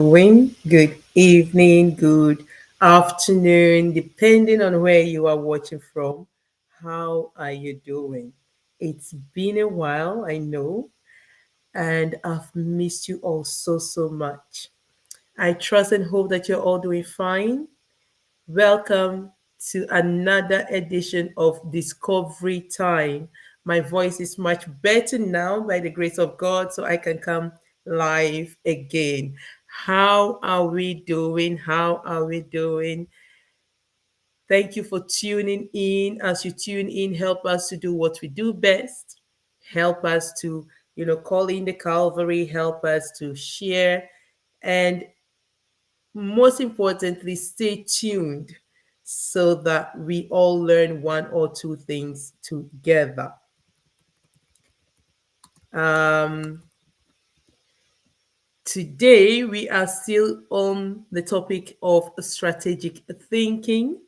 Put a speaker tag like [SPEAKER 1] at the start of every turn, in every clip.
[SPEAKER 1] doing? Good evening, good afternoon, depending on where you are watching from. How are you doing? It's been a while, I know, and I've missed you all so much. I trust and hope that you're all doing fine. Welcome to another edition of Discovery Time. My voice is much better now by the grace of God, so I can come live again. How are we doing? How are we doing? Thank you for tuning in. As you tune in, help us to do what we do best. Help us to, call in the Calvary, help us to share, and most importantly, stay tuned so that we all learn one or two things together. Um, Today, we are still on the topic of strategic thinking,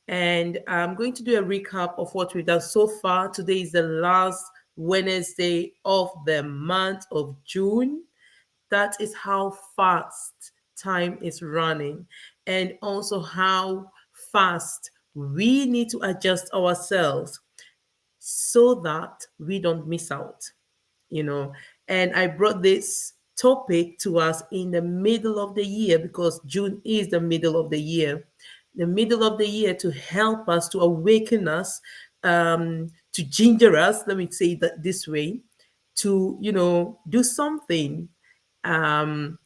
[SPEAKER 1] and I'm going to do a recap of what we've done so far. Today is the last Wednesday of the month of June. That is how fast time is running, and also how fast we need to adjust ourselves so that we don't miss out, you know. And I brought this topic to us in the middle of the year because June is the middle of the year, to help us, to awaken us, to ginger us, let me say that this way, to, do something um,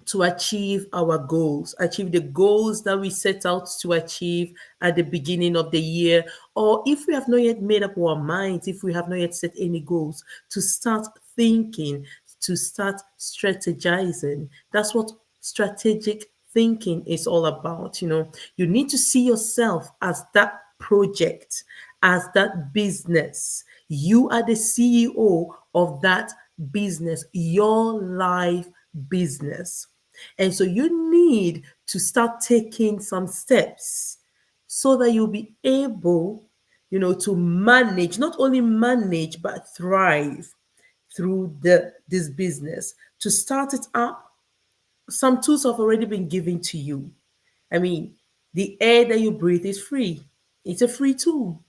[SPEAKER 1] to achieve our goals, achieve the goals that we set out to achieve at the beginning of the year. Or if we have not yet made up our minds, if we have not yet set any goals, to start thinking, to start strategizing. That's what strategic thinking is all about. You need to see yourself as that project, as that business. You are the CEO of that business, your life business. And so you need to start taking some steps so that you'll be able, to manage, not only manage, but thrive through this business. To start it up, some tools have already been given to you. I mean, the air that you breathe is free. It's a free tool.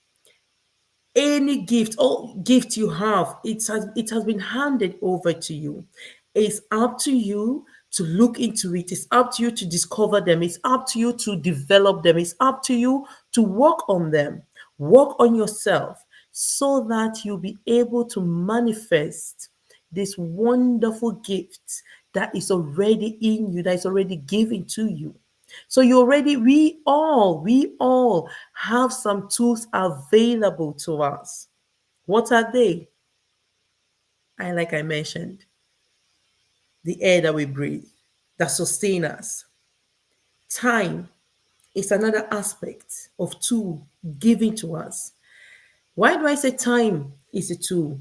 [SPEAKER 1] Any gift or gift you have, it has been handed over to you. It's up to you to look into it. It's up to you to discover them. It's up to you to develop them. It's up to you to work on them. Work on yourself so that you'll be able to manifest this wonderful gift that is already in you, that is already given to you. So we all have some tools available to us. What are they? Like I mentioned, the air that we breathe, that sustain us. Time is another aspect of tool given to us. Why do I say time is a tool?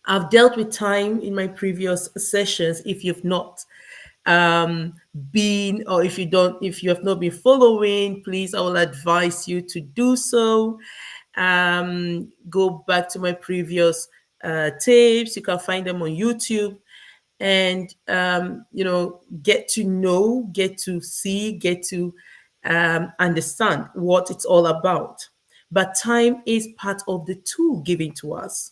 [SPEAKER 1] I've dealt with time in my previous sessions. If you've not been, or if you have not been following, please, I will advise you to do so. Go back to my previous tapes. You can find them on YouTube, and get to know, get to see, get to understand what it's all about. But time is part of the tool given to us.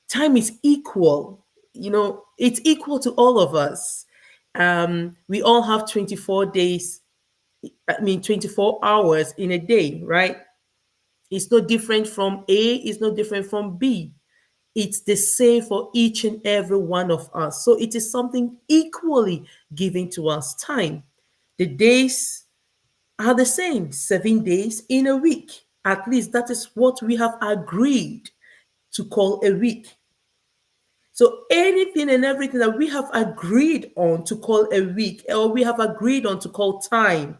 [SPEAKER 1] Time is equal. It's equal to all of us. We all have 24 days, 24 hours in a day, right? It's no different from A, it's no different from B. It's the same for each and every one of us. So it is something equally given to us. Time. The days are the same, 7 days in a week. At least that is what we have agreed to call a week. So anything and everything that we have agreed on to call a week, or we have agreed on to call time,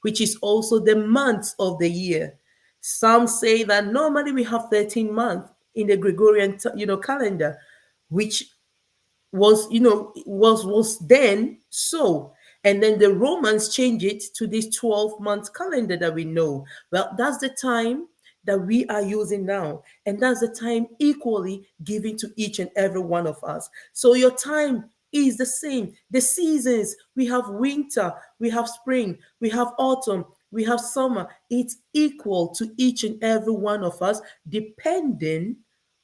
[SPEAKER 1] which is also the months of the year. Some say that normally we have 13 months in the Gregorian, calendar, which was then so. And then the Romans changed it to this 12-month calendar that we know. Well, that's the time that we are using now. And that's the time equally given to each and every one of us. So your time is the same. The seasons, we have winter, we have spring, we have autumn, we have summer. It's equal to each and every one of us, depending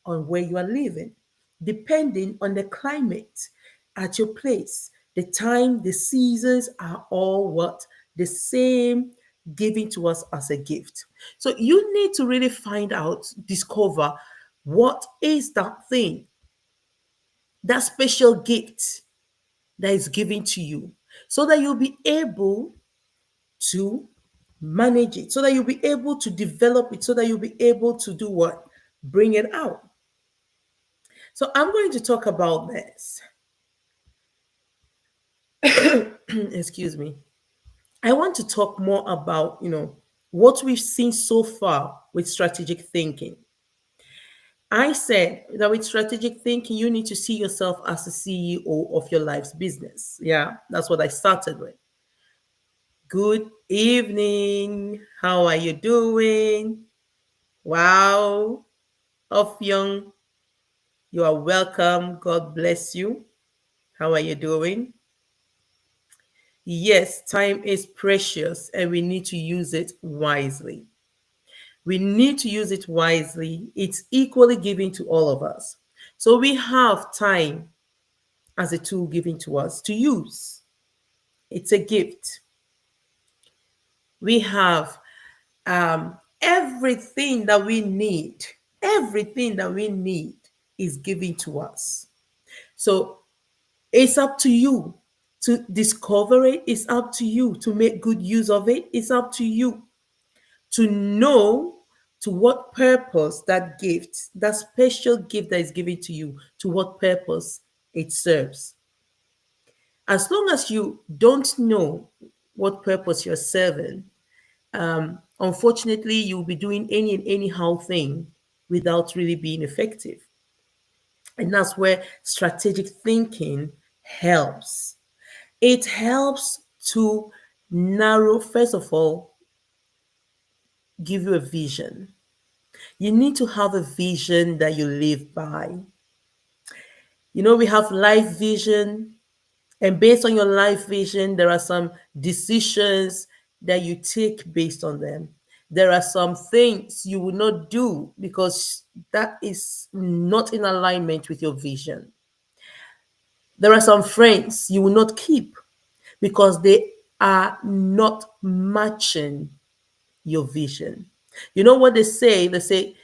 [SPEAKER 1] on where you are living, depending on the climate at your place. The time, the seasons are all what? The same, given to us as a gift. So you need to really find out, discover what is that thing, that special gift that is given to you, so that you'll be able to manage it, so that you'll be able to develop it, so that you'll be able to do what? Bring it out. So I'm going to talk about this. Excuse me. I want to talk more about, what we've seen so far with strategic thinking. I said that with strategic thinking, you need to see yourself as the CEO of your life's business. Yeah, that's what I started with. Good evening. How are you doing? Wow. Of Young, you are welcome. God bless you. How are you doing? Yes, time is precious and we need to use it wisely. We need to use it wisely. It's equally given to all of us. So we have time as a tool given to us to use. It's a gift. We have everything that we need. Everything that we need is given to us. So it's up to you to discover it. It's up to you to make good use of it. It's up to you to know to what purpose that gift, that special gift that is given to you, to what purpose it serves. As long as you don't know what purpose you're serving, unfortunately, you'll be doing any and anyhow thing without really being effective. And that's where strategic thinking helps. It helps to narrow, first of all, give you a vision. You need to have a vision that you live by. We have life vision, and based on your life vision, there are some decisions that you take based on them. There are some things you will not do because that is not in alignment with your vision. There are some friends you will not keep because they are not matching your vision. You know what they say? They say,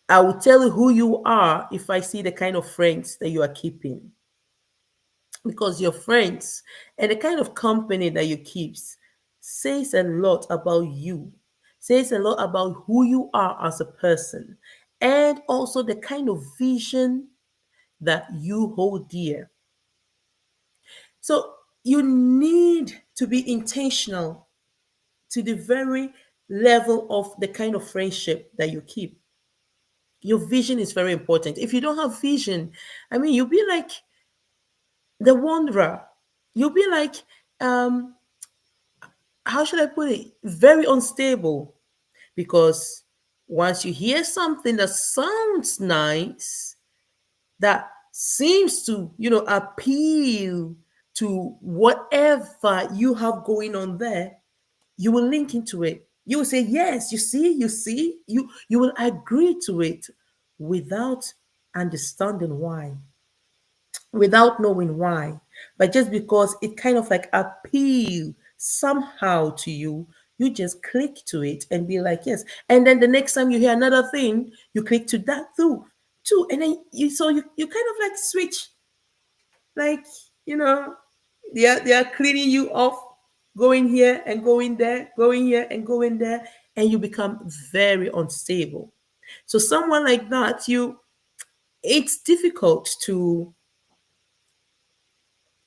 [SPEAKER 1] I will tell you who you are if I see the kind of friends that you are keeping. Because your friends and the kind of company that you keep says a lot about you, says a lot about who you are as a person, and also the kind of vision that you hold dear. So you need to be intentional to the very level of the kind of friendship that you keep. Your vision is very important. If you don't have vision, I mean, you'll be like the wanderer. You'll be like, um, how should I put it? Very unstable because once you hear something that sounds nice, that seems to, appeal to whatever you have going on there, you will link into it. You will say, yes, you see, you will agree to it without understanding why, without knowing why, but just because it kind of like appeal somehow to you, you just click to it and be like, yes. And then the next time you hear another thing, you click to that too. And then you kind of like switch, like, you know, they are cleaning you off, going here and going there, going here and going there, and you become very unstable. So someone like that, it's difficult to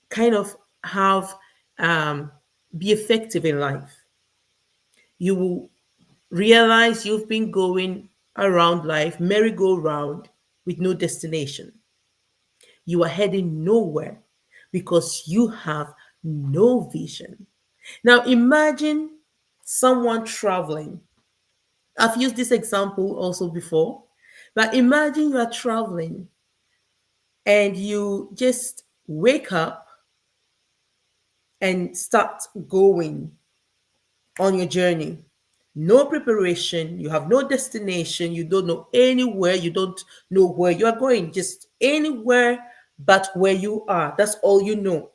[SPEAKER 1] kind of have be effective in life. You will realize you've been going around life merry-go-round with no destination. You are heading nowhere because you have no vision. Now imagine someone traveling. I've used this example also before, but imagine you are traveling and you just wake up and start going on your journey. No preparation, you have no destination, you don't know anywhere, you don't know where you are going, just anywhere but where you are. That's all you know.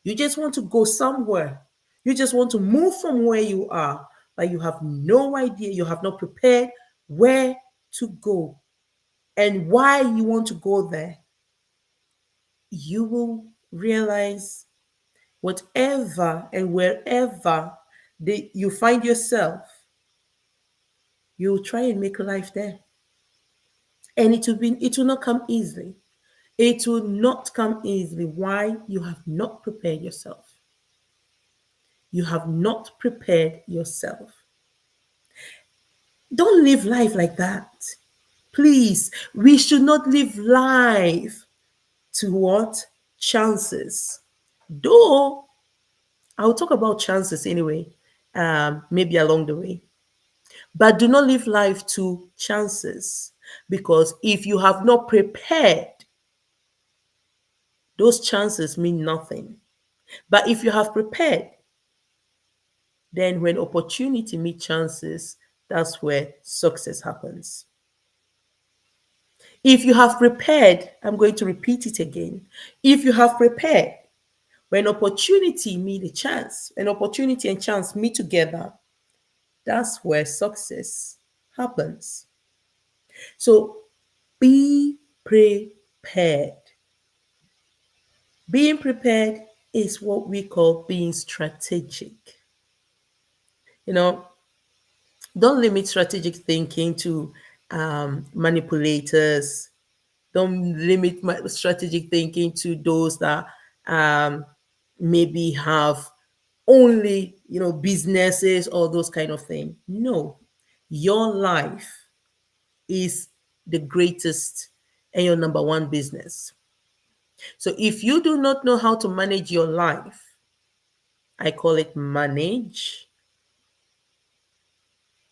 [SPEAKER 1] You just want to go somewhere. You just want to move from where you are, but you have no idea, you have not prepared where to go and why you want to go there. You will realize whatever and wherever you find yourself, you will try and make life there. And it will not come easily. It will not come easily. Why? You have not prepared yourself. You have not prepared yourself. Don't live life like that. Please, we should not live life to what? Chances. Though I'll talk about chances anyway, maybe along the way. But do not live life to chances, because if you have not prepared, those chances mean nothing. But if you have prepared, then when opportunity meets chances, that's where success happens. If you have prepared, I'm going to repeat it again. If you have prepared, when opportunity meet a chance, an opportunity and chance meet together, that's where success happens. So be prepared. Being prepared is what we call being strategic. You know, don't limit strategic thinking to manipulators. Don't limit my strategic thinking to those that um, maybe have only businesses or those kind of thing. No, your life is the greatest and your number one business. So if you do not know how to manage your life, I call it manage,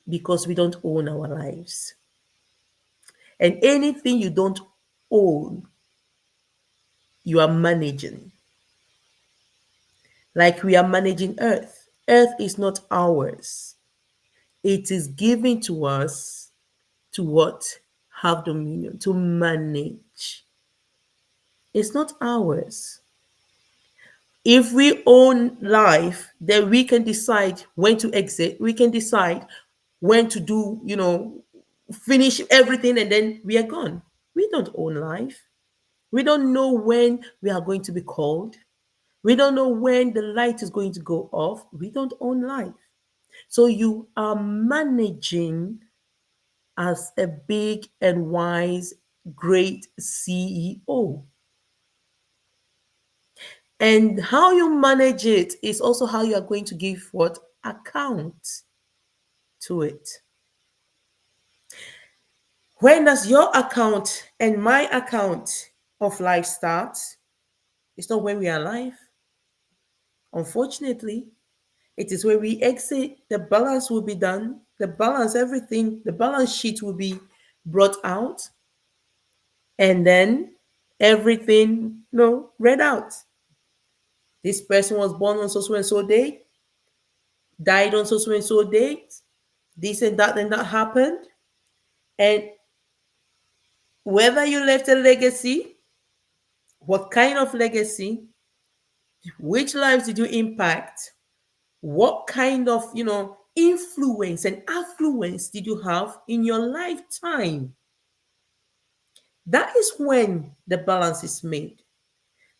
[SPEAKER 1] because we don't own our lives. And anything you don't own, you are managing. Like we are managing earth. Earth is not ours. It is given to us to what? Have dominion, to manage. It's not ours. If we own life, then we can decide when to exit. We can decide when to do, finish everything and then we are gone. We don't own life. We don't know when we are going to be called. We don't know when the light is going to go off. We don't own life. So you are managing as a big and wise, great CEO. And how you manage it is also how you are going to give what account to it. When does your account and my account of life start? It's not when we are alive. Unfortunately, it is when we exit, the balance will be done. The balance, everything, the balance sheet will be brought out. And then everything, read out. This person was born on so and so date, died on so and so date, this and that happened. And whether you left a legacy, what kind of legacy, which lives did you impact, what kind of influence and affluence did you have in your lifetime? That is when the balance is made,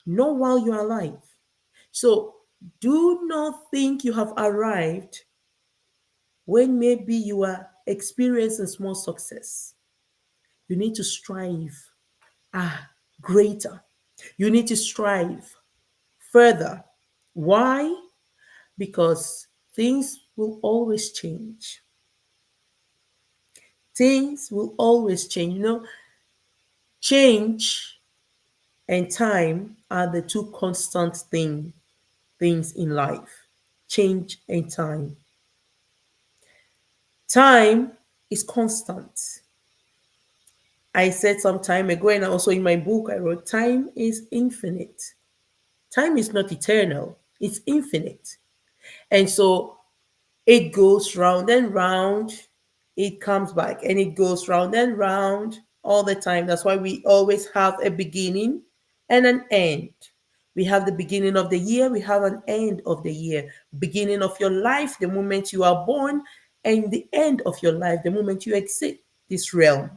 [SPEAKER 1] not while you're alive. So do not think you have arrived when maybe you are experiencing small success. You need to strive greater. You need to strive further. Why? Because things will always change. Things will always change. Change and time are the two constant things in life. Change and time. Time is constant. I said some time ago, and also in my book, I wrote, time is infinite. Time is not eternal, it's infinite. And so it goes round and round, it comes back, and it goes round and round all the time. That's why we always have a beginning and an end. We have the beginning of the year, we have an end of the year. Beginning of your life, the moment you are born, and the end of your life, the moment you exit this realm.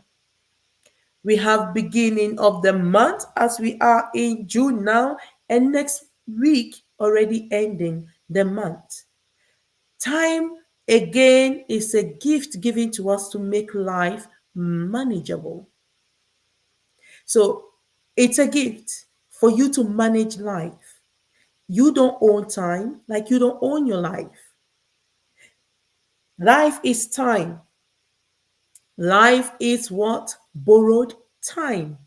[SPEAKER 1] We have beginning of the month as we are in June now, and next week already ending the month. Time again is a gift given to us to make life manageable. So it's a gift for you to manage life. You don't own time like you don't own your life. Life is time. Life is what? Borrowed time.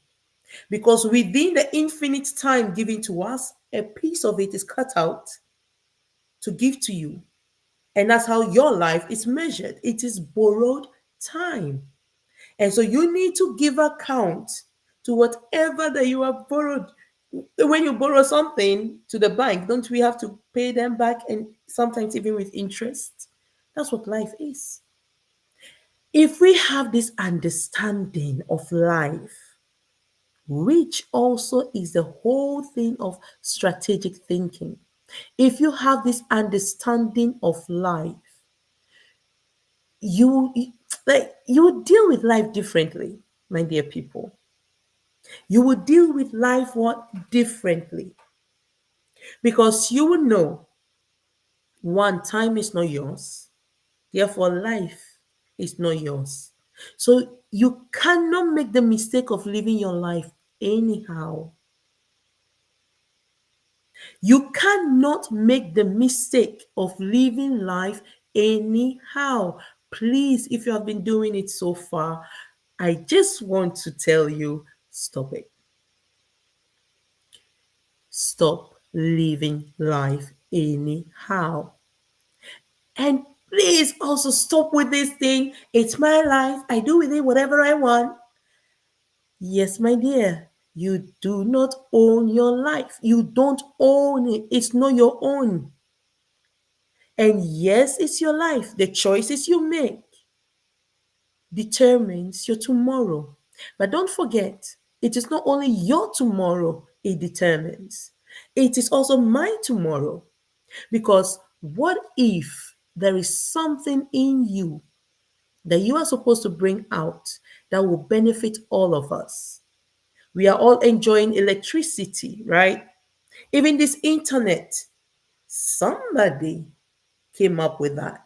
[SPEAKER 1] Because within the infinite time given to us, a piece of it is cut out to give to you. And that's how your life is measured. It is borrowed time. And so you need to give account to whatever that you have borrowed. When you borrow something to the bank, don't we have to pay them back, and sometimes even with interest? That's what life is. If we have this understanding of life, which also is the whole thing of strategic thinking, if you have this understanding of life, you you will deal with life differently, my dear people. You will deal with life what differently, because you will know, one, time is not yours, therefore life is not yours. So you cannot make the mistake of living your life anyhow. You cannot make the mistake of living life anyhow. Please, if you have been doing it so far, I just want to tell you, stop it. Stop living life anyhow. And please also stop with this thing. It's my life. I do with it whatever I want. Yes, my dear, you do not own your life. You don't own it. It's not your own. And yes, it's your life. The choices you make determines your tomorrow. But don't forget, it is not only your tomorrow it determines, it is also my tomorrow. Because what if there is something in you that you are supposed to bring out that will benefit all of us? We are all enjoying electricity, right? Even this internet, somebody came up with that.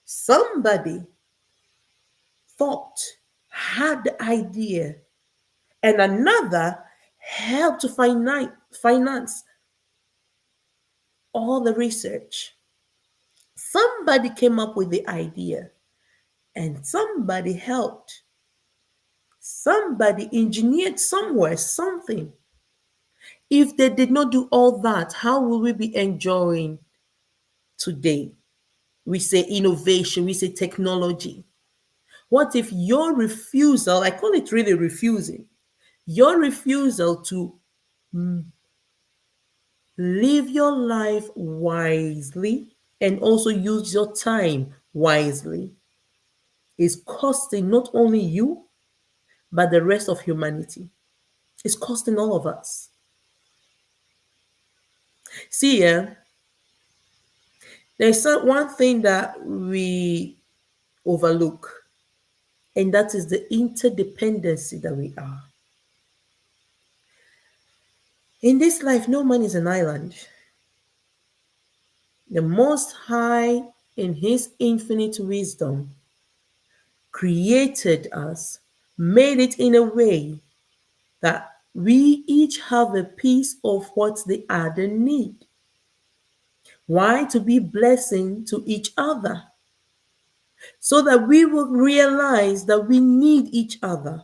[SPEAKER 1] Somebody thought, had the idea, and another helped to finance all the research. Somebody came up with the idea, and somebody helped. Somebody engineered somewhere something. If they did not do all that, how will we be enjoying today? We say innovation, we say technology. What if your refusal, I call it really refusing, your refusal to live your life wisely and also use your time wisely is costing not only you, but the rest of humanity? It's costing all of us. See, there's one thing that we overlook, and that is the interdependency that we are. In this life, no man is an island. The Most High, in His infinite wisdom, created us, made it in a way that we each have a piece of what the other need. Why? To be blessing to each other, so that we will realize that we need each other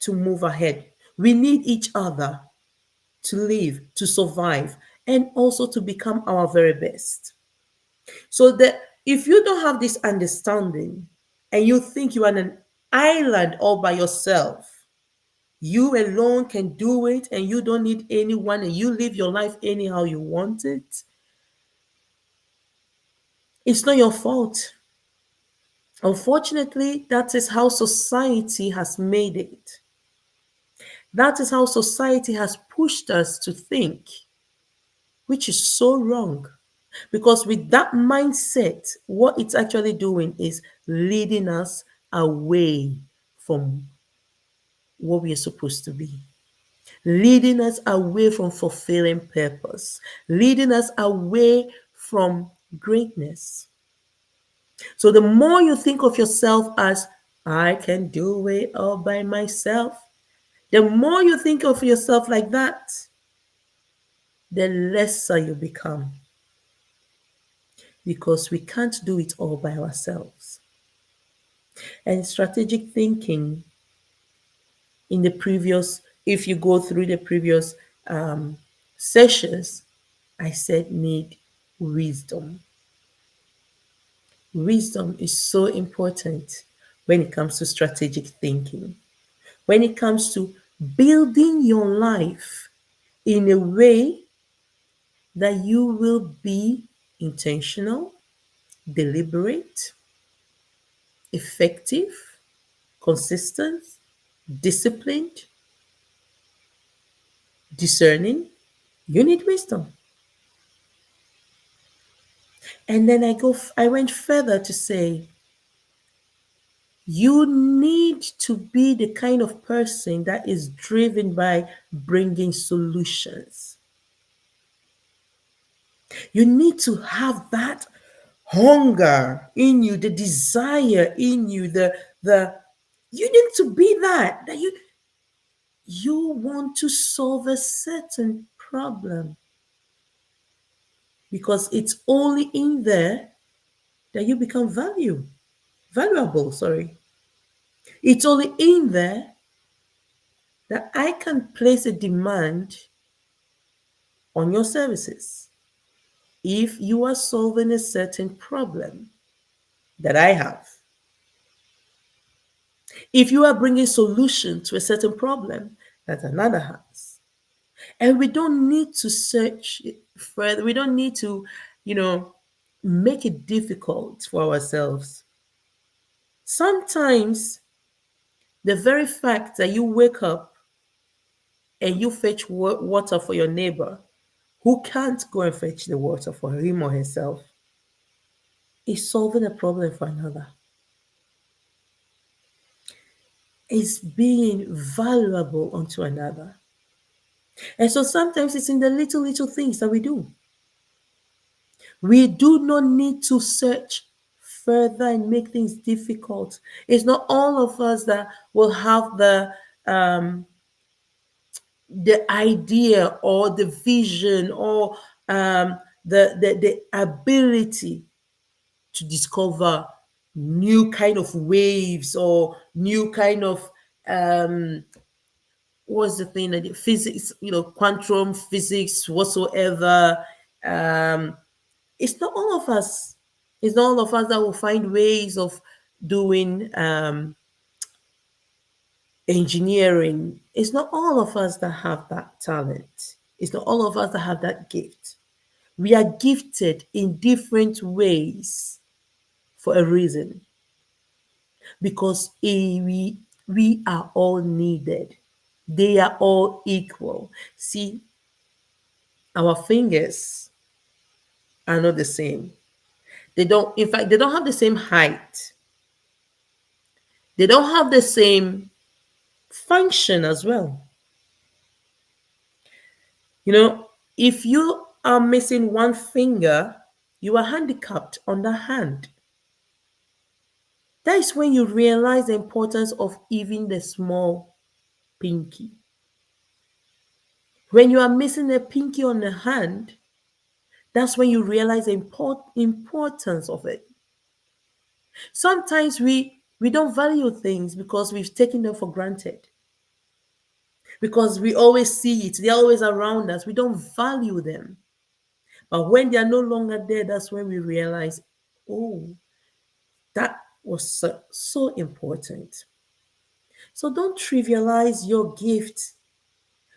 [SPEAKER 1] to move ahead. We need each other to live, to survive, and also to become our very best. So that if you don't have this understanding and you think you are on an island all by yourself, You alone can do it and you don't need anyone and you live your life anyhow you want it, it's not your fault. Unfortunately, that is how society has made it. That is how society has pushed us to think, which is so wrong. Because with that mindset, what it's actually doing is leading us away from what we are supposed to be, leading us away from fulfilling purpose, leading us away from greatness. So the more you think of yourself as, I can do it all by myself, the more you think of yourself like that, the lesser you become, because we can't do it all by ourselves. And strategic thinking, in the previous, if you go through the previous sessions, I said need wisdom. Wisdom is so important when it comes to strategic thinking, when it comes to building your life in a way that you will be intentional, deliberate, effective, consistent, disciplined, discerning. You need wisdom. And then I went further to say, you need to be the kind of person that is driven by bringing solutions. You need to have that hunger in you, the desire in you, the you need to be that you want to solve a certain problem, because it's only in there that you become valuable, sorry. It's only in there that I can place a demand on your services. If you are solving a certain problem that I have, if you are bringing solution to a certain problem that another has, and we don't need to search further, we don't need to, you know, make it difficult for ourselves. Sometimes the very fact that you wake up and you fetch water for your neighbor who can't go and fetch the water for him or herself is solving a problem for another. Is being valuable unto another. And so sometimes it's in the little things that we do. We do not need to search further and make things difficult. It's not all of us that will have the idea or the vision or the ability to discover new kind of waves or new kind of what's the thing that physics, quantum physics whatsoever. um it's not all of us, it's not all of us that will find ways of doing engineering. It's not all of us that have that talent, it's not all of us that have that gift. We are gifted in different ways for a reason, because we are all needed. They are all equal. See, our fingers are not the same. They don't, in fact, they don't have the same height. They don't have the same function as well. You know, if you are missing one finger, you are handicapped on the hand. That is when you realize the importance of even the small pinky. When you are missing a pinky on the hand, that's when you realize the importance of it. Sometimes we don't value things because we've taken them for granted. Because we always see it, they're always around us. We don't value them. But when they are no longer there, that's when we realize, oh, that was so important. So don't trivialize your gift.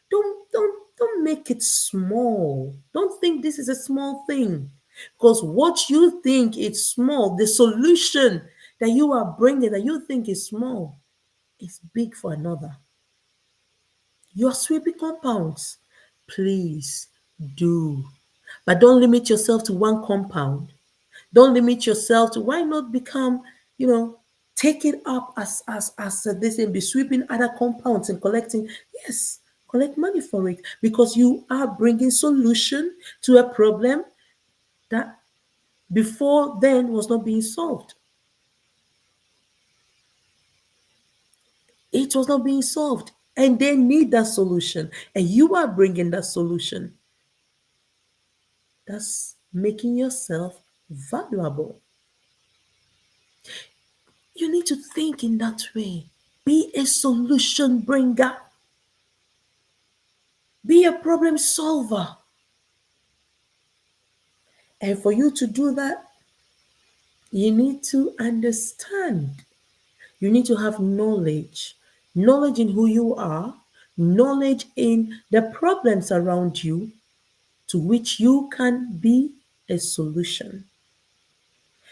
[SPEAKER 1] Don't make it small. Don't think this is a small thing. Because what you think is small, the solution that you are bringing that you think is small, is big for another. Your sweeping compounds, please do. But don't limit yourself to one compound. Don't limit yourself to, why not become, you know, take it up as this and be sweeping other compounds and collecting. Yes, collect money for it because you are bringing solution to a problem that before then was not being solved. It was not being solved, and they need that solution, and you are bringing that solution. That's making yourself valuable. You need to think in that way. Be a solution bringer. Be a problem solver. And for you to do that, you need to understand. You need to have knowledge. Knowledge in who you are, knowledge in the problems around you to which you can be a solution.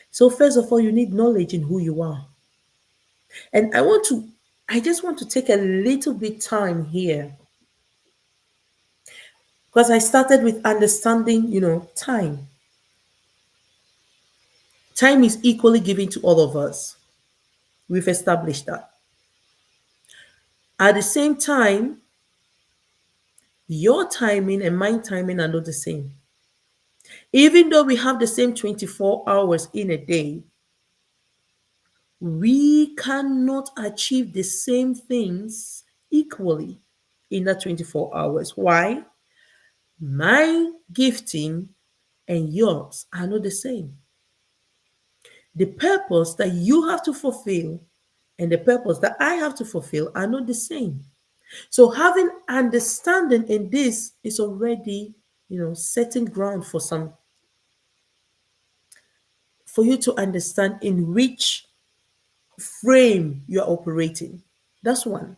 [SPEAKER 1] So, first of all, you need knowledge in who you are. And I just want to take a little bit time here because I started with understanding, time. Time is equally given to all of us. We've established that. At the same time, your timing and my timing are not the same. Even though we have the same 24 hours in a day, we cannot achieve the same things equally in that 24 hours. Why? My gifting and yours are not the same. The purpose that you have to fulfill and the purpose that I have to fulfill are not the same. So having understanding in this is already, setting ground for you to understand in which frame you are operating. That's one.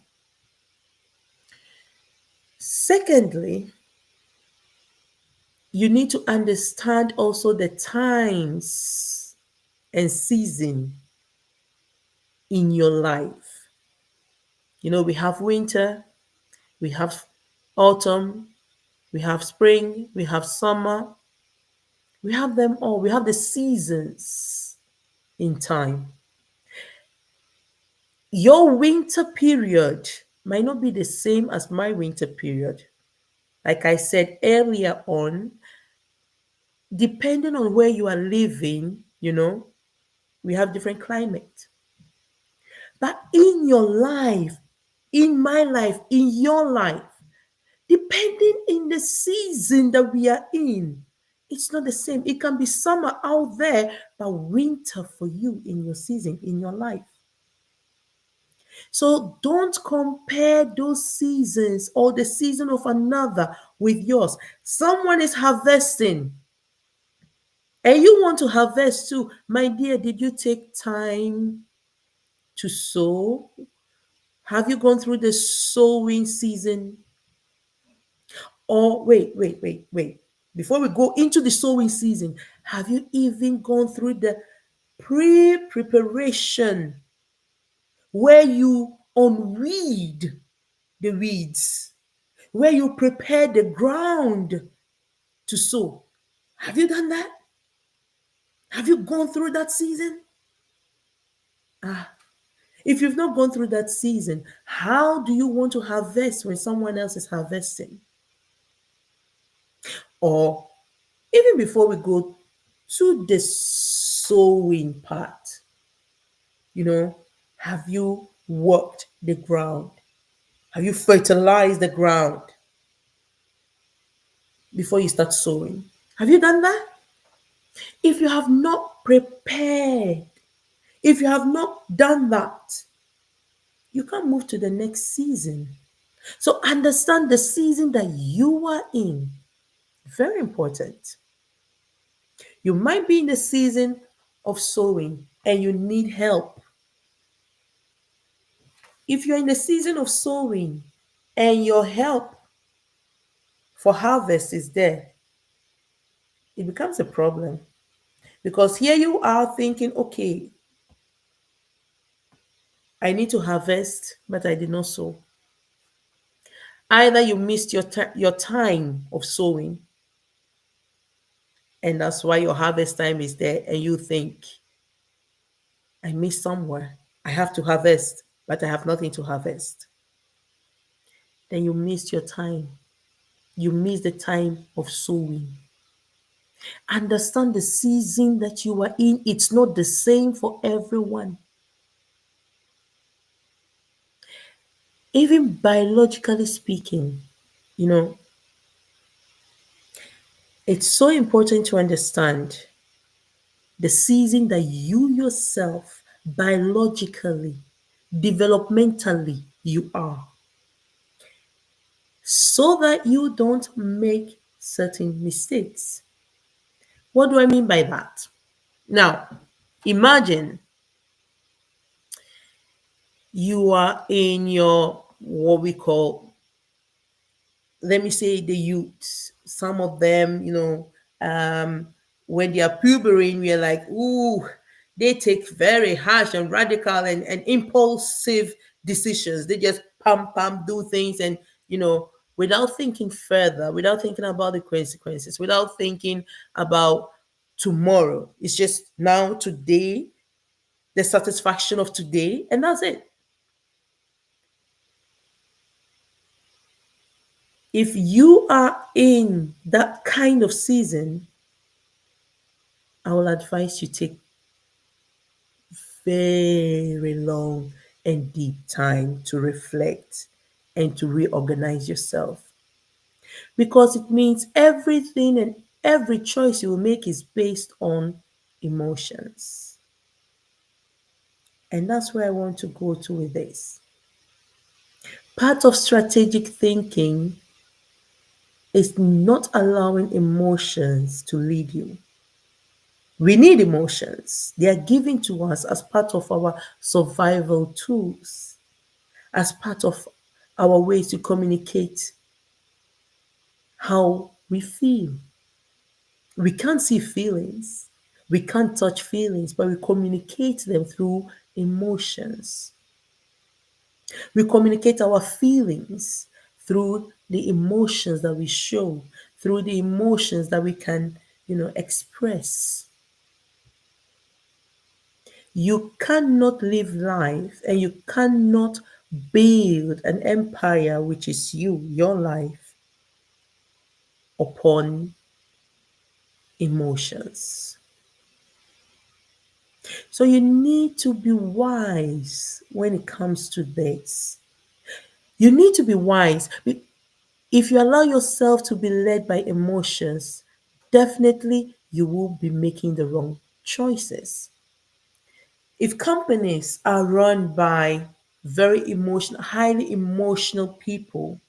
[SPEAKER 1] Secondly, you need to understand also the times and season in your life. We have winter, we have autumn, we have spring, we have summer, we have them all. We have the seasons in time. Your winter period might not be the same as my winter period. Like I said earlier on, depending on where you are living, we have different climate. But in your life, in my life, in your life, depending in the season that we are in, it's not the same. It can be summer out there, but winter for you in your season, in your life. So don't compare those seasons or the season of another with yours. Someone is harvesting and you want to harvest too. My dear, did you take time to sow? Have you gone through the sowing season? Or wait. Before we go into the sowing season, have you even gone through the pre-preparation where you unweed the weeds, where you prepare the ground to sow? Have you done that? Have you gone through that season? If you've not gone through that season, how do you want to harvest when someone else is harvesting? Or even before we go to the sowing part, have you worked the ground? Have you fertilized the ground before you start sowing? Have you done that? If you have not prepared, if you have not done that, you can't move to the next season. So understand the season that you are in. Very important. You might be in the season of sowing and you need help. If you're in the season of sowing and your help for harvest is there, it becomes a problem. Because here you are thinking, okay, I need to harvest, but I did not sow. Either you missed your time of sowing, and that's why your harvest time is there, and you think, I missed somewhere. I have to harvest, but I have nothing to harvest. Then you missed your time. You missed the time of sowing. Understand the season that you are in. It's not the same for everyone. Even biologically speaking, you know, it's so important to understand the season that you yourself, biologically, developmentally, you are, so that you don't make certain mistakes. What do I mean by that? Now, imagine you are in your what we call, let me say, the youths. Some of them, when they are pubering, we are like, ooh, they take very harsh and radical and impulsive decisions. They just pam do things, and without thinking further, without thinking about the consequences, without thinking about tomorrow. It's just now, today, the satisfaction of today, and that's it. If you are in that kind of season, I will advise you take very long and deep time to reflect and to reorganize yourself, because it means everything and every choice you will make is based on emotions. And that's where I want to go to with this. Part of strategic thinking is not allowing emotions to lead you. We need emotions. They are given to us as part of our survival tools, as part of our ways to communicate how we feel. We can't see feelings, we can't touch feelings, but we communicate them through emotions. We communicate our feelings through the emotions that we show, through the emotions that we can, express. You cannot live life and you cannot build an empire, which is you, your life, upon emotions. So you need to be wise when it comes to this. You need to be wise. If you allow yourself to be led by emotions, definitely you will be making the wrong choices. If companies are run by very emotional, highly emotional people,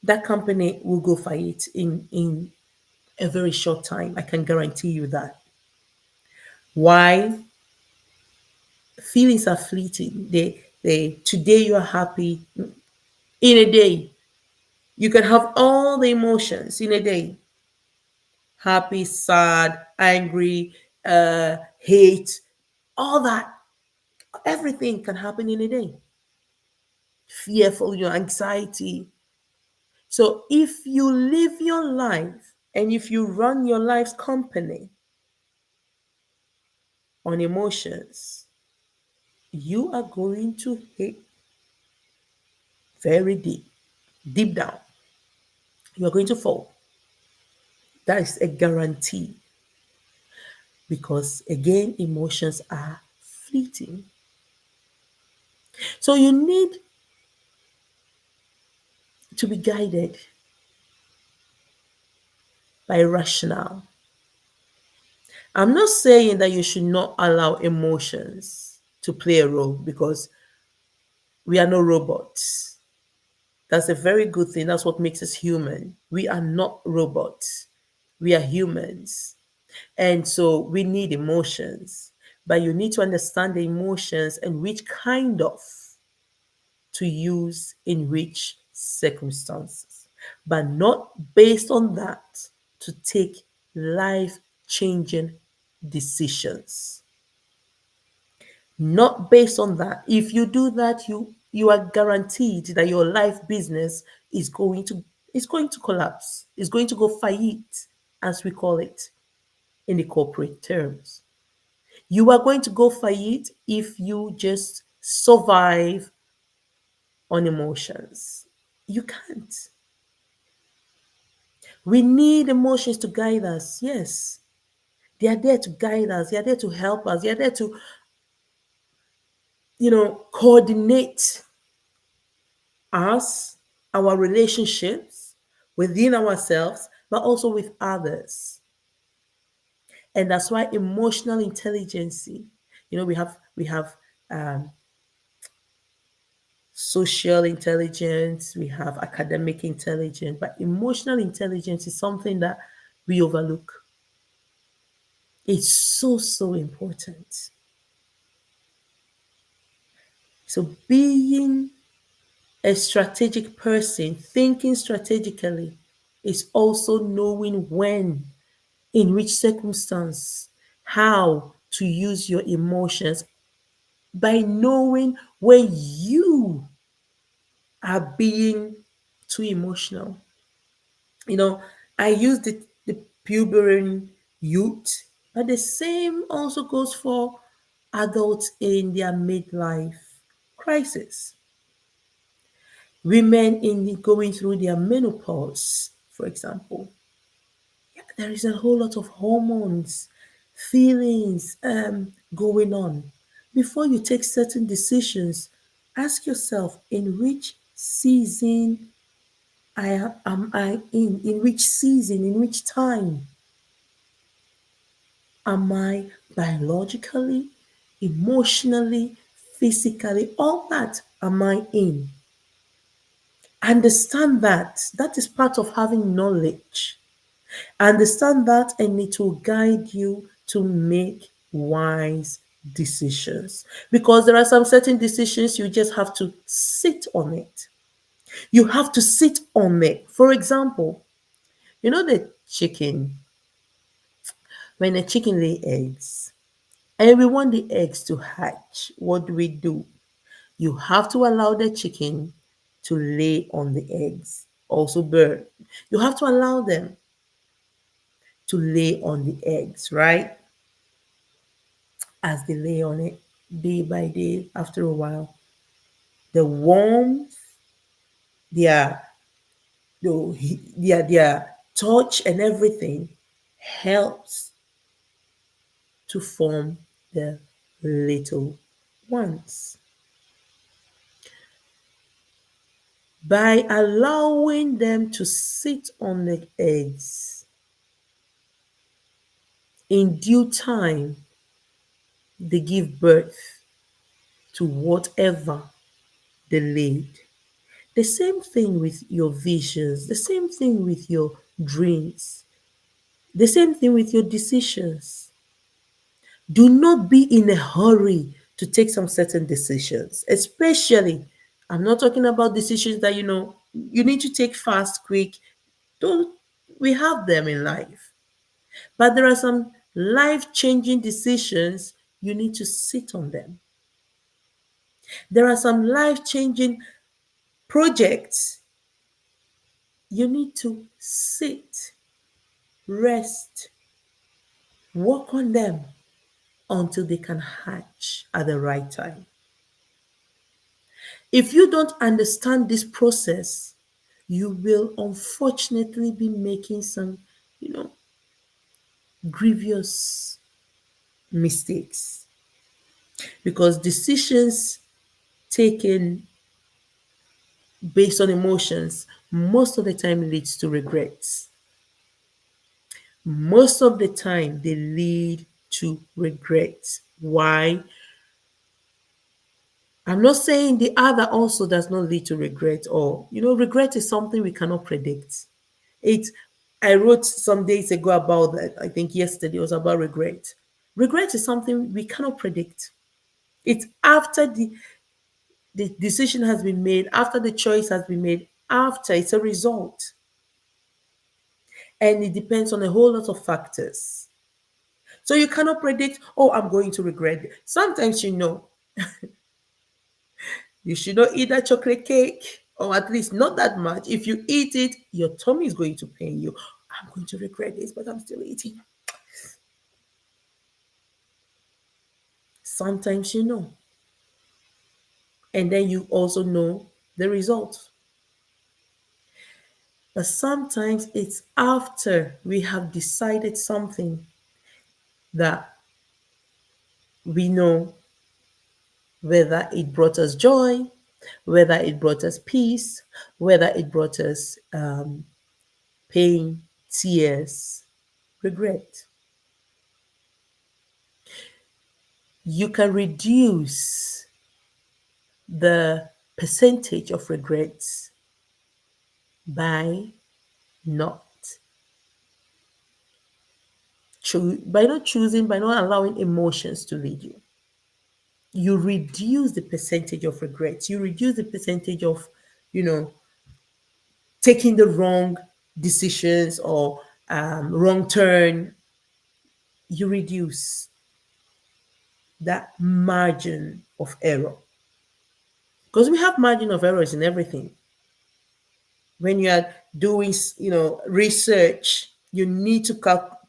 [SPEAKER 1] that company will go for it in a very short time. I can guarantee you that. Why? Feelings are fleeting. They today you are happy. In a day, you can have all the emotions in a day. Happy, sad, angry, hate, all that. Everything can happen in a day. Fearful, your anxiety. So if you live your life and if you run your life's company on emotions, you are going to hit very deep, deep down. You are going to fall. That is a guarantee, because again, emotions are fleeting. So you need to be guided by rationale. I'm not saying that you should not allow emotions to play a role, because we are no robots. That's a very good thing. That's what makes us human. We are not robots. We are humans. And so we need emotions. but you need to understand the emotions and which kind of to use in which circumstances, but not based on that to take life changing decisions. Not based on that. If you do that, you are guaranteed that your life business is going to collapse. It's going to go fight, as we call it in the corporate terms. You are going to go fight if you just survive on emotions. You can't. We need emotions to guide us. Yes. They are there to guide us. They are there to help us. They are there to, coordinate us, our relationships within ourselves, but also with others. And that's why emotional intelligence, we have um, social intelligence, we have academic intelligence, but emotional intelligence is something that we overlook. It's so, so important. So, being a strategic person, thinking strategically, is also knowing when, in which circumstance, how to use your emotions by knowing when you are being too emotional. You know, I use the puberty youth, but the same also goes for adults in their midlife crisis. Women in going through their menopause, for example, there is a whole lot of hormones, feelings going on. Before you take certain decisions, ask yourself in which season am I in? In which season, in which time am I biologically, emotionally, physically, all that am I in? Understand that. That is part of having knowledge. Understand that, and it will guide you to make wise decisions. Because there are some certain decisions you just have to sit on it. You have to sit on it. For example, the chicken, when a chicken lay eggs, and we want the eggs to hatch, what do? You have to allow the chicken to lay on the eggs. Also, bird. You have to allow them to lay on the eggs, right? As they lay on it day by day, after a while, the warmth, their their touch and everything helps to form the little ones. By allowing them to sit on the eggs, in due time, they give birth to whatever they laid. The same thing with your visions, the same thing with your dreams, the same thing with your decisions. Do not be in a hurry to take some certain decisions, especially, I'm not talking about decisions that you need to take fast, quick. Don't We have them in life. But there are some life changing decisions you need to sit on them. There are some life changing projects you need to sit, rest, work on them until they can hatch at the right time. If you don't understand this process, you will unfortunately be making some, you know, grievous mistakes because decisions taken based on emotions most of the time leads to regrets. Most of the time they lead to regrets. Why? I'm not saying the other also does not lead to regret, or regret is something we cannot predict. It I wrote some days ago about that. I think yesterday was about regret. Regret is something we cannot predict. It's after the decision has been made, after the choice has been made, after it's a result. And it depends on a whole lot of factors. So you cannot predict, oh, I'm going to regret it. Sometimes you should not eat that chocolate cake, or at least not that much. If you eat it, your tummy is going to pain you. I'm going to regret this, but I'm still eating. Sometimes and then you also know the result. But sometimes it's after we have decided something that we know whether it brought us joy, whether it brought us peace, whether it brought us pain, tears, regret. You can reduce the percentage of regrets by not choosing, by not allowing emotions to lead you. You reduce the percentage of regrets. You reduce the percentage of, you know, taking the wrong decisions or wrong turn. You reduce that margin of error, because we have margin of errors in everything. When you are doing research, you need to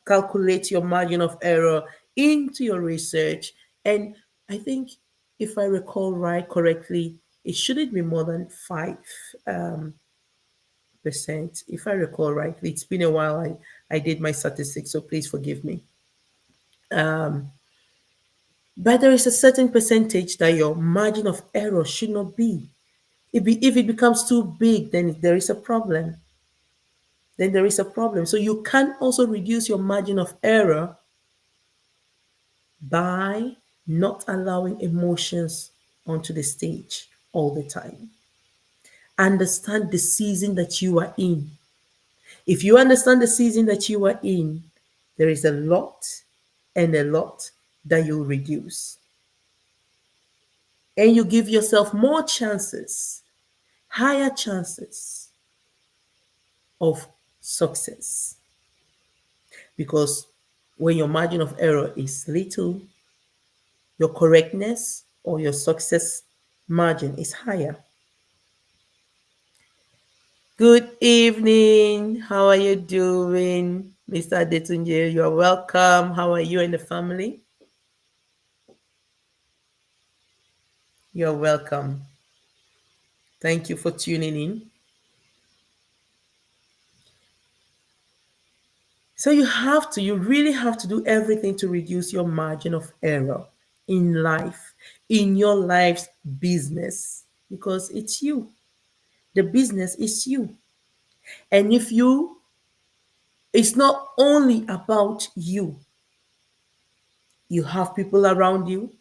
[SPEAKER 1] calculate your margin of error into your research. And I think, if I recall right correctly, it shouldn't be more than 5%. If I recall rightly, it's been a while. I did my statistics, so please forgive me. But there is a certain percentage that your margin of error should not be. If it becomes too big, then there is a problem. So you can also reduce your margin of error by not allowing emotions onto the stage all the time. Understand the season that you are in. If you understand the season that you are in, there is a lot and a lot that you reduce. And you give yourself more chances, higher chances of success. Because when your margin of error is little, your correctness or your success margin is higher. Good evening. How are you doing, Mr. Adetunje? You are welcome. How are you and the family? You're welcome. Thank you for tuning in. So you really have to do everything to reduce your margin of error in life, in your life's business, because it's you. The business is you. And it's not only about you. You have people around you,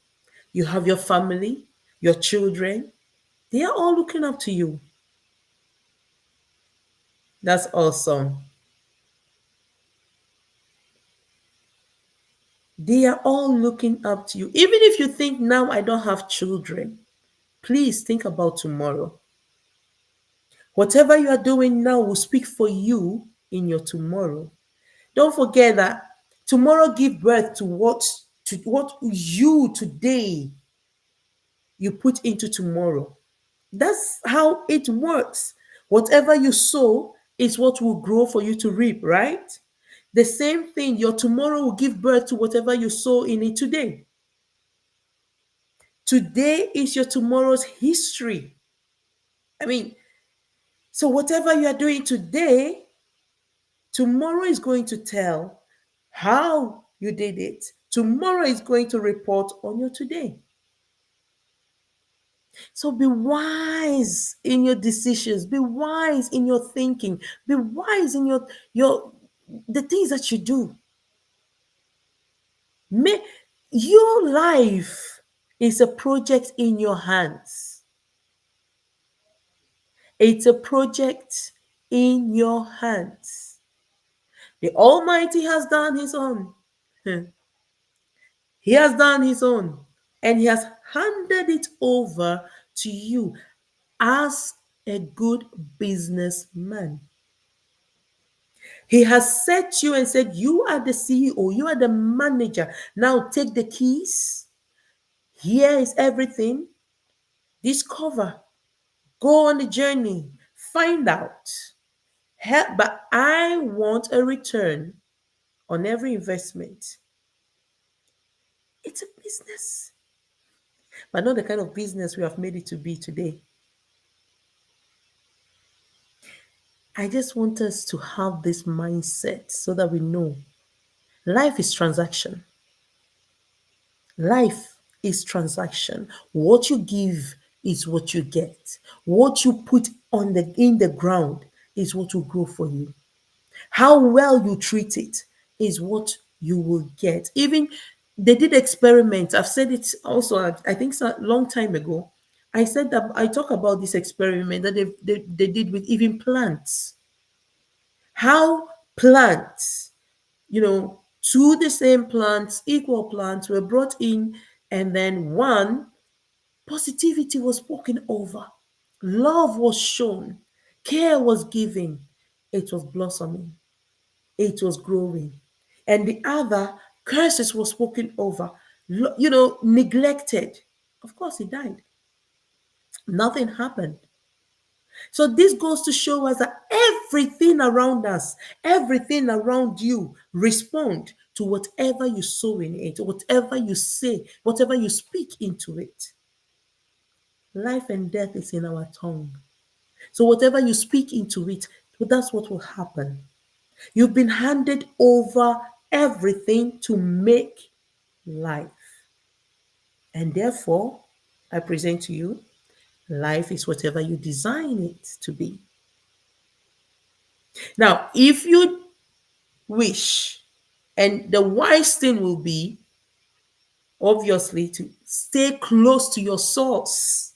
[SPEAKER 1] you have your family, your children. They are all looking up to you. That's awesome. They are all looking up to you. Even if you think, now I don't have children, please think about tomorrow. Whatever you are doing now will speak for you in your tomorrow. Don't forget that tomorrow give birth to what you today you put into tomorrow. That's how it works. Whatever you sow is what will grow for you to reap, right? The same thing, your tomorrow will give birth to whatever you sow in it today. Today is your tomorrow's history. I mean, so whatever you are doing today, tomorrow is going to tell how you did it. Tomorrow is going to report on your today. So be wise in your decisions, be wise in your thinking, be wise in your the things that you do. May, your life is a project in your hands. It's a project in your hands. The Almighty has done his own. He has done his own and he has handed it over to you as a good businessman. He has set you and said, you are the CEO, you are the manager. Now take the keys. Here is everything. Discover, go on the journey, find out. Help, but I want a return on every investment. It's a business, but not the kind of business we have made it to be today. I just want us to have this mindset so that we know life is transaction. Life is transaction. What you give is what you get. What you put on the in the ground is what will grow for you. How well you treat it is what you will get. Even they did experiments. I've said it also, I think so, a long time ago. I said that I talk about this experiment that they did with even plants. How plants, two the same plants, equal plants were brought in, and then one, positivity was spoken over, love was shown, care was given, it was blossoming, it was growing. And the other, curses were spoken over, neglected. Of course, he died. Nothing happened. So this goes to show us that everything around us, everything around you, respond to whatever you sow in it, whatever you say, whatever you speak into it. Life and death is in our tongue. So whatever you speak into it, that's what will happen. You've been handed over everything to make life. And therefore, I present to you, life is whatever you design it to be. Now, if you wish, and the wise thing will be, obviously, to stay close to your source.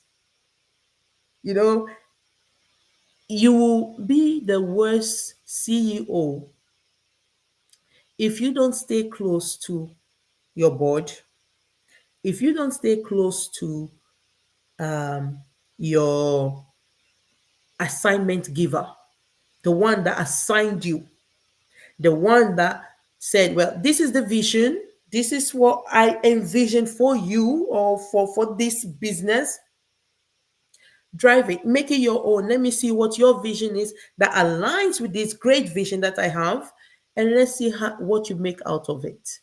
[SPEAKER 1] You know, you will be the worst CEO if you don't stay close to your board, if you don't stay close to your assignment giver, the one that assigned you, the one that said, well, this is the vision, this is what I envision for you or for this business. Drive it, make it your own. Let me see what your vision is that aligns with this great vision that I have, and let's see what you make out of it.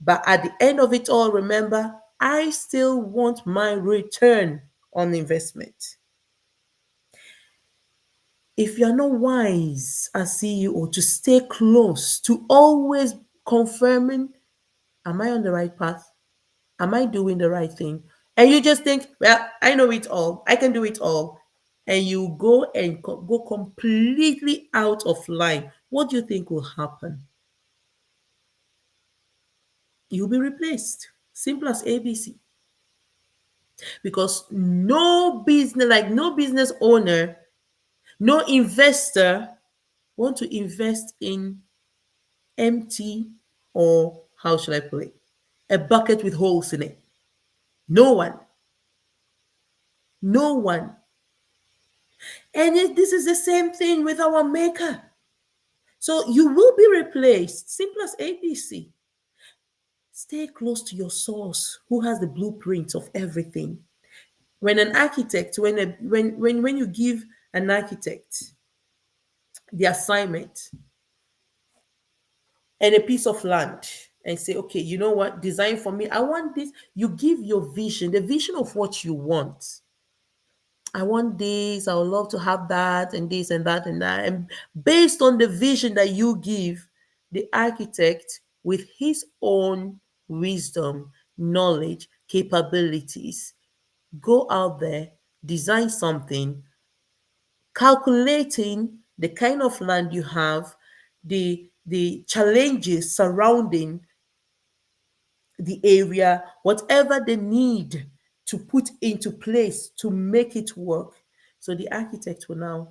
[SPEAKER 1] But at the end of it all, remember, I still want my return on investment. If you're not wise as CEO to stay close, to always confirming, am I on the right path? Am I doing the right thing? And you just think, well, I know it all. I can do it all. And you go and go completely out of line. What do you think will happen? You'll be replaced. Simple as ABC. Because no business owner, no investor want to invest in empty, or how should I put it? A bucket with holes in it. No one. No one. And this is the same thing with our maker. So you will be replaced. Simple as ABC. Stay close to your source who has the blueprint of everything. When an architect, when you give an architect the assignment and a piece of land and say, okay, you know what, design for me. I want this. You give your vision, the vision of what you want. I want this, I would love to have that, and this and that and that. And based on the vision that you give, the architect, with his own wisdom, knowledge, capabilities, go out there, design something, calculating the kind of land you have, the challenges surrounding the area, whatever they need to put into place to make it work. So the architect will now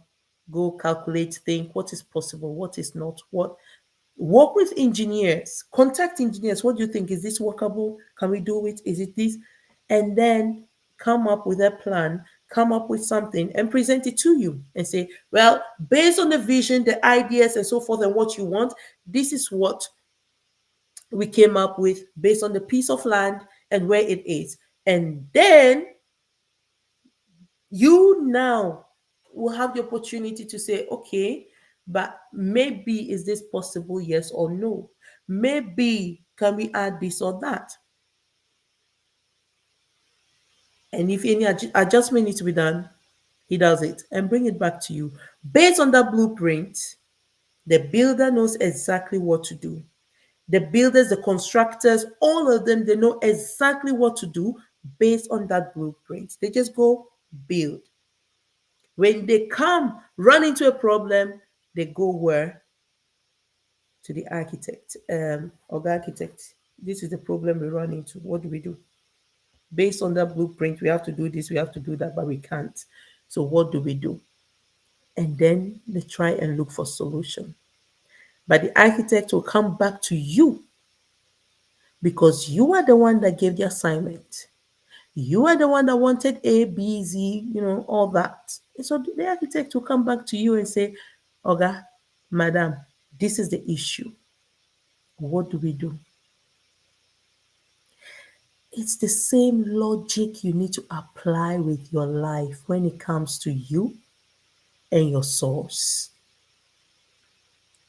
[SPEAKER 1] go calculate, think what is possible, what is not, what. Work with engineers, contact engineers. What do you think? Is this workable? Can we do it? Is it this? And then come up with a plan, come up with something and present it to you and say, well, based on the vision, the ideas, and so forth, and what you want, this is what we came up with based on the piece of land and where it is. And then you now will have the opportunity to say, okay, but maybe is this possible? Yes or no? Maybe can we add this or that? And if any adjustment needs to be done, he does it and bring it back to you. Based on that blueprint, the builder knows exactly what to do. The builders, the constructors, all of them, they know exactly what to do based on that blueprint. They just go build. When they come, run into a problem, they go where? To the architect, or the architect. This is the problem we run into. What do we do? Based on that blueprint, we have to do this, we have to do that, but we can't. So what do we do? And then they try and look for solution. But the architect will come back to you because you are the one that gave the assignment. You are the one that wanted A, B, Z, all that. And so the architect will come back to you and say, Oga, madam, this is the issue. What do we do? It's the same logic you need to apply with your life when it comes to you and your source,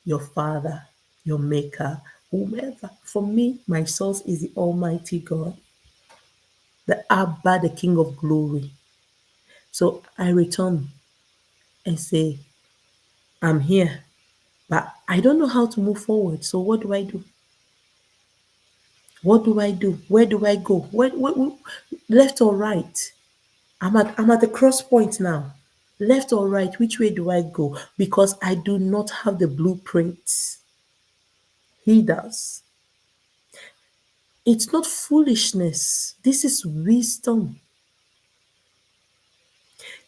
[SPEAKER 1] your father, your maker, whomever. For me, my source is the Almighty God, the Abba, the King of glory. So I return and say, I'm here, but I don't know how to move forward. So what do I do? What do I do? Where do I go? Left or right? I'm at the cross point now. Left or right? Which way do I go? Because I do not have the blueprints. He does. It's not foolishness. This is wisdom.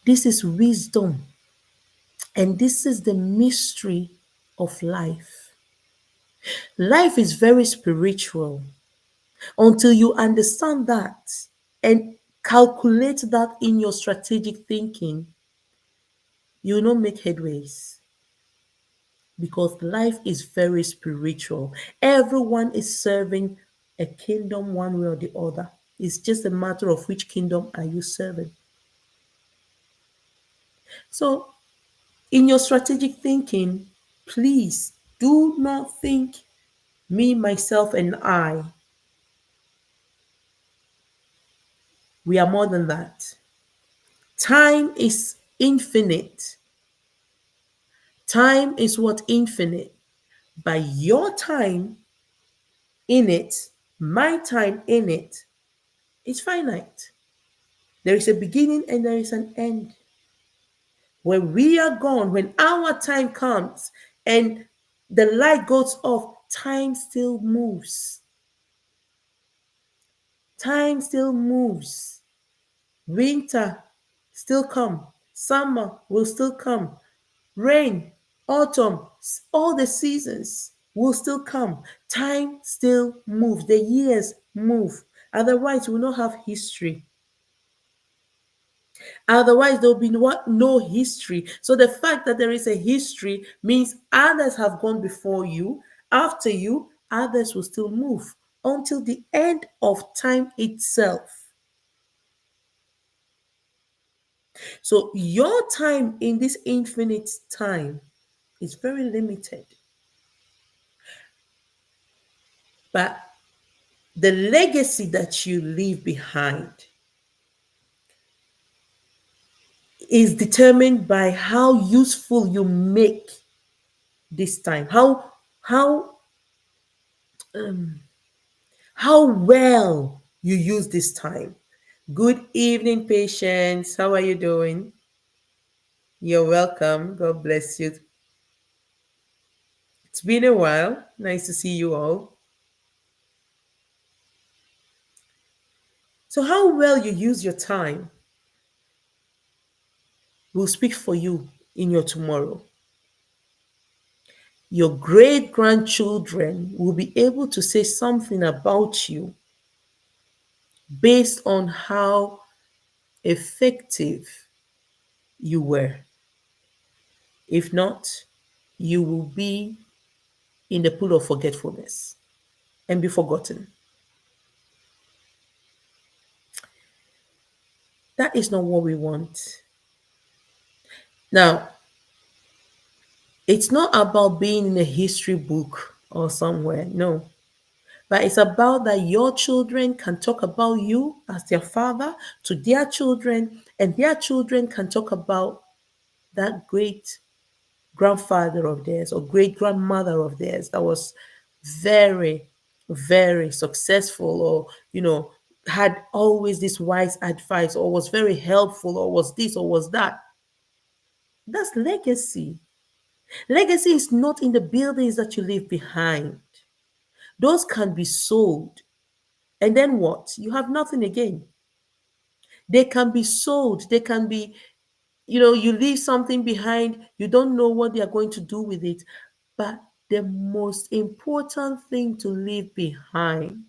[SPEAKER 1] This is wisdom. And this is the mystery of life. Life is very spiritual. Until you understand that and calculate that in your strategic thinking, you will not make headways because life is very spiritual. Everyone is serving a kingdom one way or the other. It's just a matter of which kingdom are you serving. So, in your strategic thinking, please do not think me, myself, and I. We are more than that. Time is infinite. Time is what infinite. By your time in it, my time in it is finite. There is a beginning and there is an end. When we are gone, when our time comes and the light goes off, time still moves. Time still moves. Winter still come. Summer will still come. Rain, autumn, all the seasons will still come. Time still moves. The years move. Otherwise, we will not have history. Otherwise, there will be what? No history. So the fact that there is a history means others have gone before you. After you, others will still move until the end of time itself. So your time in this infinite time is very limited. But the legacy that you leave behind is determined by how useful you make this time, how well you use this time. Good evening, patients. How are you doing? You're welcome. God bless you. It's been a while. Nice to see you all. So, how well you use your time will speak for you in your tomorrow. Your great grandchildren will be able to say something about you based on how effective you were. If not, you will be in the pool of forgetfulness and be forgotten. That is not what we want. Now, it's not about being in a history book or somewhere, no. But it's about that your children can talk about you as their father to their children, and their children can talk about that great grandfather of theirs or great grandmother of theirs that was very, very successful, or, had always this wise advice, or was very helpful, or was this, or was that. That's legacy. Legacy is not in the buildings that you leave behind. Those can be sold. And then what? You have nothing again. They can be sold. They can be, you leave something behind. You don't know what they are going to do with it. But the most important thing to leave behind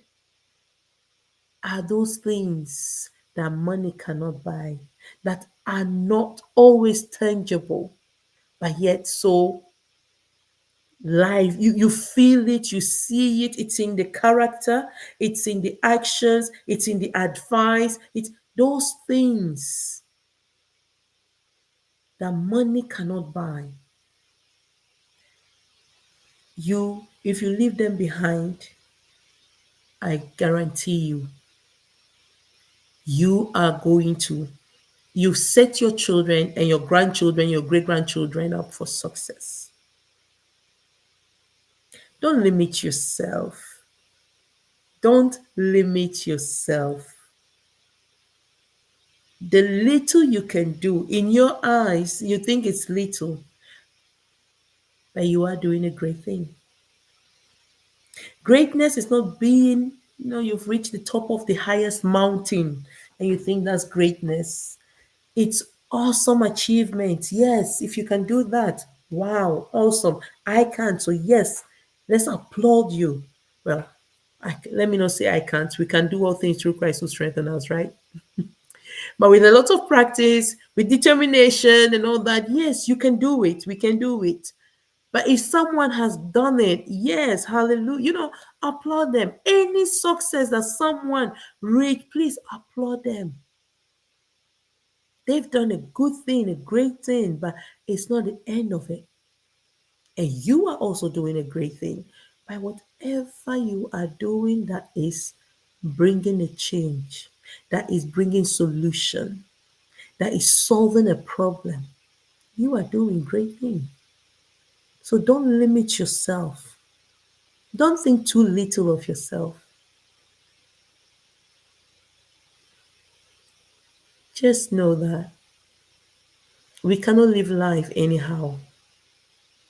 [SPEAKER 1] are those things that money cannot buy, that are not always tangible, but yet so live. You feel it, you see it, it's in the character, it's in the actions, it's in the advice, it's those things that money cannot buy. If you leave them behind, I guarantee you are going to, you set your children and your grandchildren, your great grandchildren up for success. Don't limit yourself. Don't limit yourself. The little you can do, in your eyes, you think it's little, but you are doing a great thing. Greatness is not being, you've reached the top of the highest mountain and you think that's greatness. It's awesome achievement. Yes, if you can do that, wow, awesome. I can. So, yes, let's applaud you. Well, let me not say I can't. We can do all things through Christ who strengthens us, right? But with a lot of practice, with determination and all that, yes, you can do it. We can do it. But if someone has done it, yes, hallelujah, applaud them. Any success that someone reached, please applaud them. They've done a good thing, a great thing, but it's not the end of it. And you are also doing a great thing by whatever you are doing that is bringing a change, that is bringing solution, that is solving a problem. You are doing great thing. So don't limit yourself. Don't think too little of yourself. Just know that we cannot live life anyhow.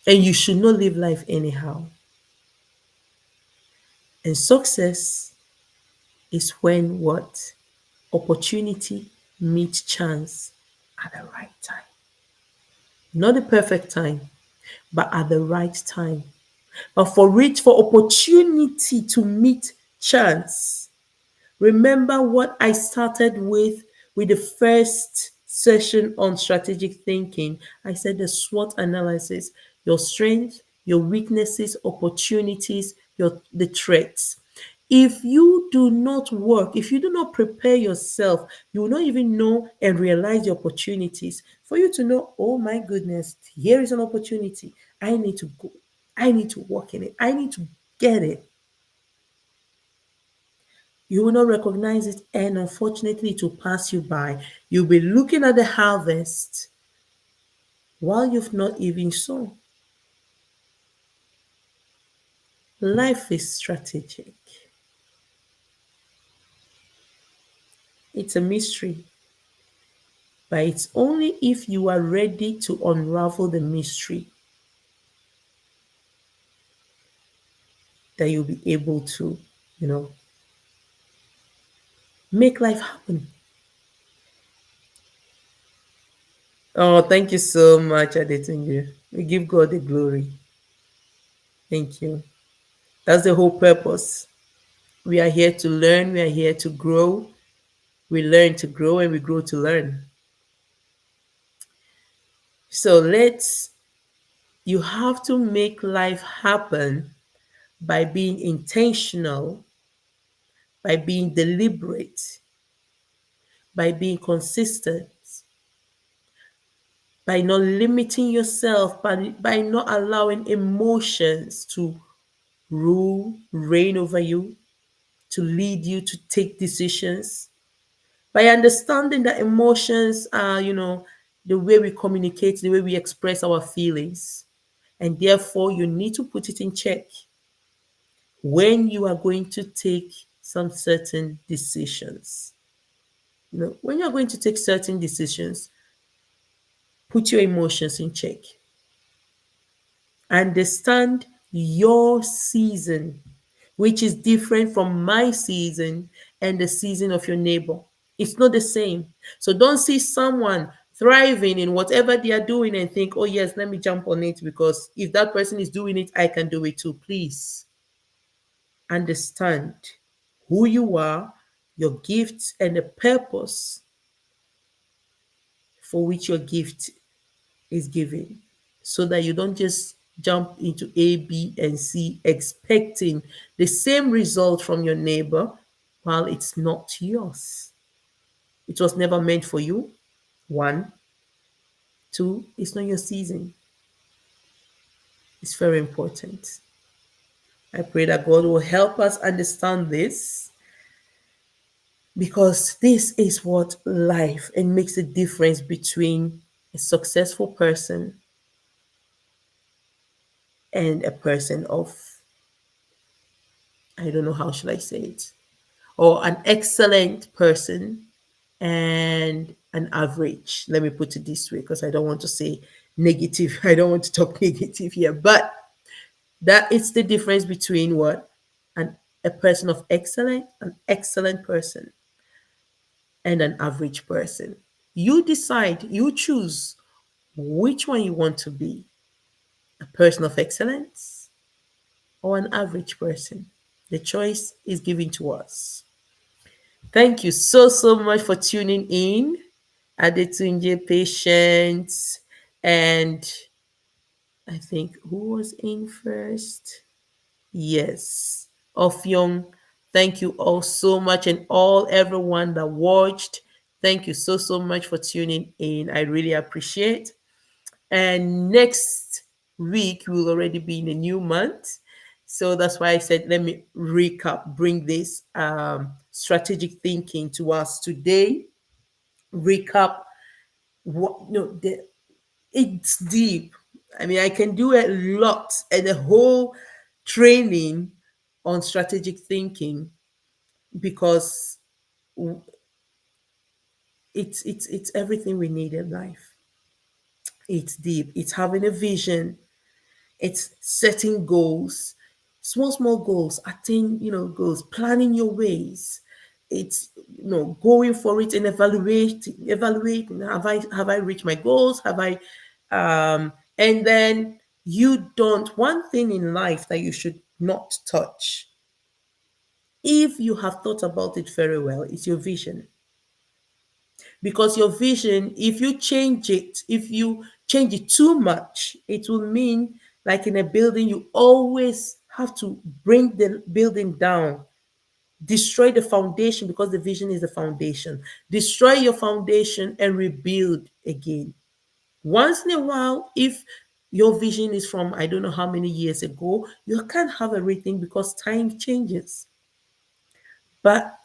[SPEAKER 1] And you should not live life anyhow. And success is when what? Opportunity meets chance at the right time. Not the perfect time, but at the right time. But for opportunity to meet chance, remember what I started with the first session on strategic thinking. I said the SWOT analysis, your strengths, your weaknesses, opportunities, the threats. If you do not work, if you do not prepare yourself, you will not even know and realize the opportunities. For you to know, oh my goodness, here is an opportunity. I need to go. I need to work in it. I need to get it. You will not recognize it, and unfortunately, it will pass you by. You'll be looking at the harvest while you've not even sown. Life is strategic, it's a mystery, but it's only if you are ready to unravel the mystery that you'll be able to, you know, make life happen. Oh, thank you so much, Adetunju. We give God the glory. Thank you. That's the whole purpose. We are here to learn, we are here to grow. We learn to grow and we grow to learn. So you have to make life happen by being intentional, by being deliberate, by being consistent, by not limiting yourself, by not allowing emotions to reign over you, to lead you to take decisions, by understanding that emotions are, the way we communicate, the way we express our feelings. And therefore, you need to put it in check when you are going to take some certain decisions. When you're going to take certain decisions, put your emotions in check. Understand your season, which is different from my season and the season of your neighbor. It's not the same. So don't see someone thriving in whatever they are doing and think, oh, yes, let me jump on it because if that person is doing it, I can do it too. Please understand who you are, your gifts, and the purpose for which your gift is given, so that you don't just jump into A, B, and C expecting the same result from your neighbor while it's not yours. It was never meant for you. One, two, it's not your season. It's very important. I pray that God will help us understand this because this is what life and makes a difference between a successful person and a person of, I don't know how should I say it, or an excellent person and an average. Let me put it this way because I don't want to say negative. I don't want to talk negative here, but that it's the difference between what a person of excellent, an excellent person, and an average person. You decide, you choose which one you want to be, a person of excellence or an average person. The choice is given to us. Thank you so much for tuning in. Adetunje, Patience, and I think who was in first? Yes, Ofyong. Thank you all so much, and all everyone that watched. Thank you so much for tuning in. I really appreciate. And next week we will already be in a new month, so that's why I said let me recap, bring this strategic thinking to us today. Recap what it's deep. I mean, I can do a lot and a whole training on strategic thinking because it's everything we need in life. It's deep. It's having a vision. It's setting goals, small goals, attain, goals, planning your ways. It's going for it and evaluating. Have I reached my goals? Have I and then you don't one thing in life that you should not touch. If you have thought about it very well, it's your vision. Because your vision, if you change it too much, it will mean, like in a building, you always have to bring the building down, destroy the foundation, because the vision is the foundation. Destroy your foundation and rebuild again. Once in a while, if your vision is from I don't know how many years ago, you can't have everything because time changes. But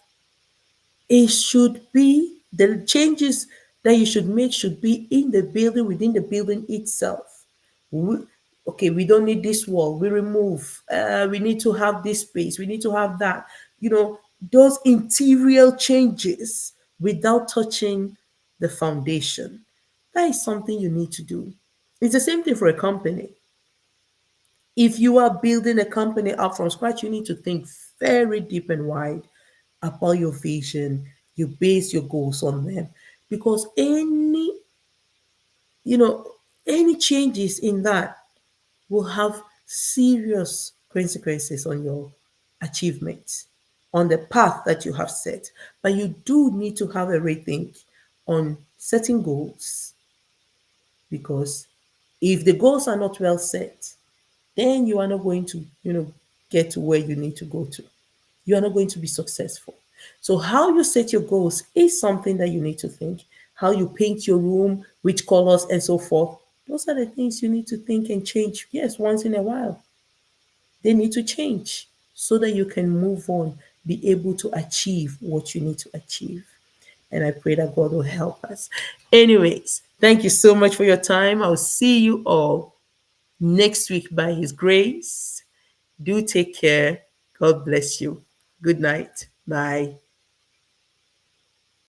[SPEAKER 1] it should be the changes that you should make should be in the building, within the building itself. We- okay, we don't need this wall, we remove. We need to have this space, we need to have that. Those interior changes without touching the foundation. That is something you need to do. It's the same thing for a company. If you are building a company up from scratch, you need to think very deep and wide about your vision. You base your goals on them because you know, any changes in that will have serious consequences on your achievements, on the path that you have set. But you do need to have a rethink on setting goals, because if the goals are not well set, then you are not going to, get to where you need to go to. You are not going to be successful. So, how you set your goals is something that you need to think. How you paint your room, which colors, and so forth. Those are the things you need to think and change. Yes, once in a while. They need to change so that you can move on, be able to achieve what you need to achieve. And I pray that God will help us. Anyways, thank you so much for your time. I'll see you all next week by His grace. Do take care. God bless you. Good night. Bye.